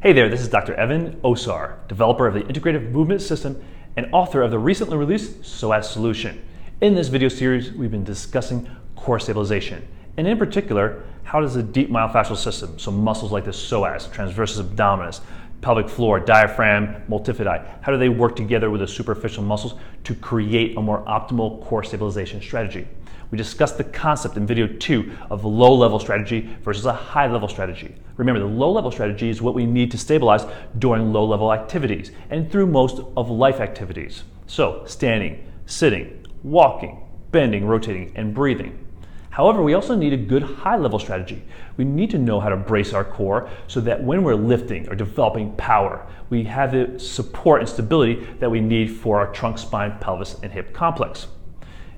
Hey there, this is Dr. Evan Osar, developer of the Integrative movement system and author of the recently released Psoas solution. In this video series, we've been discussing core stabilization, and in particular, how does the deep myofascial system, so muscles like the psoas, transversus abdominis, pelvic floor, diaphragm, multifidi, how do they work together with the superficial muscles to create a more optimal core stabilization strategy? We discussed the concept in video 2 of a low-level strategy versus a high-level strategy. Remember, the low-level strategy is what we need to stabilize during low-level activities and through most of life activities. So, standing, sitting, walking, bending, rotating, and breathing. However, we also need a good high-level strategy. We need to know how to brace our core so that when we're lifting or developing power, we have the support and stability that we need for our trunk, spine, pelvis, and hip complex.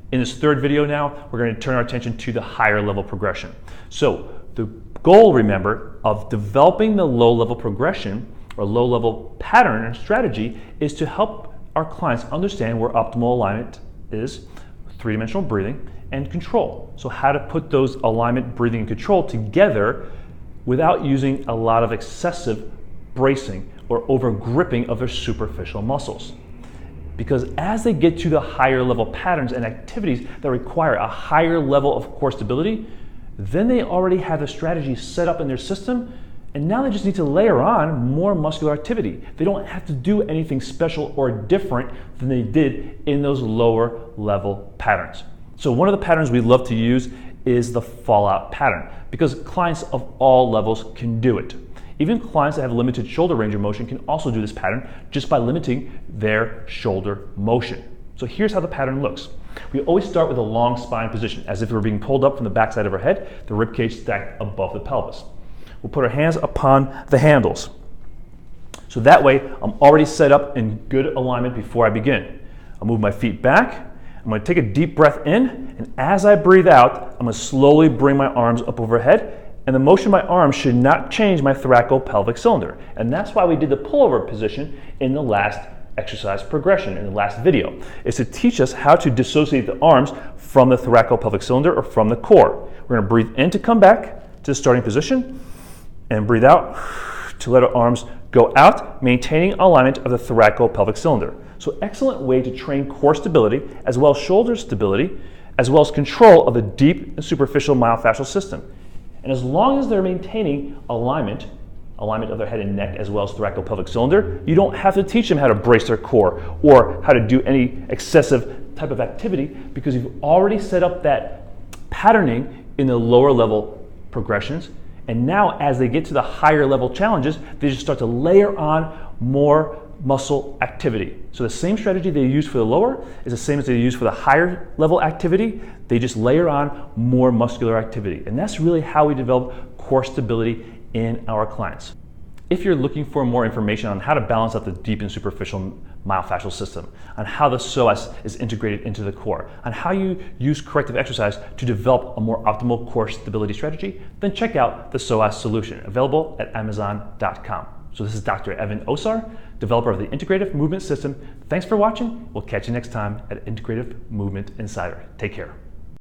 In this third video now, we're going to turn our attention to the higher level progression. So the goal, remember, of developing the low-level progression or low-level pattern and strategy is to help our clients understand where optimal alignment is, three-dimensional breathing, and control. So how to put those alignment, breathing, and control together without using a lot of excessive bracing or over gripping of their superficial muscles. Because as they get to the higher level patterns and activities that require a higher level of core stability, then they already have the strategy set up in their system, and now they just need to layer on more muscular activity. They don't have to do anything special or different than they did in those lower level patterns. So one of the patterns we love to use is the fallout pattern, because clients of all levels can do it. Even clients that have limited shoulder range of motion can also do this pattern just by limiting their shoulder motion. So here's how the pattern looks. We always start with a long spine position, as if we're being pulled up from the backside of our head, the rib cage stacked above the pelvis. We'll put our hands upon the handles. So that way, I'm already set up in good alignment before I begin. I'll move my feet back. I'm going to take a deep breath in, and as I breathe out, I'm going to slowly bring my arms up overhead, and the motion of my arms should not change my thoraco-pelvic cylinder. And that's why we did the pullover position in the last exercise progression, in the last video, is to teach us how to dissociate the arms from the thoraco-pelvic cylinder or from the core. We're going to breathe in to come back to the starting position, and breathe out to let our arms go out, maintaining alignment of the thoraco-pelvic cylinder. So excellent way to train core stability, as well as shoulder stability, as well as control of the deep and superficial myofascial system. And as long as they're maintaining alignment of their head and neck, as well as thoraco-pelvic cylinder, you don't have to teach them how to brace their core or how to do any excessive type of activity, because you've already set up that patterning in the lower level progressions. And now as they get to the higher level challenges, they just start to layer on more muscle activity. So the same strategy they use for the lower is the same as they use for the higher level activity. They just layer on more muscular activity. And that's really how we develop core stability in our clients. If you're looking for more information on how to balance out the deep and superficial myofascial system, on how the psoas is integrated into the core, on how you use corrective exercise to develop a more optimal core stability strategy, then check out the Psoas solution, available at Amazon.com. So this is Dr. Evan Osar, developer of the Integrative Movement System. Thanks for watching. We'll catch you next time at Integrative Movement Insider. Take care.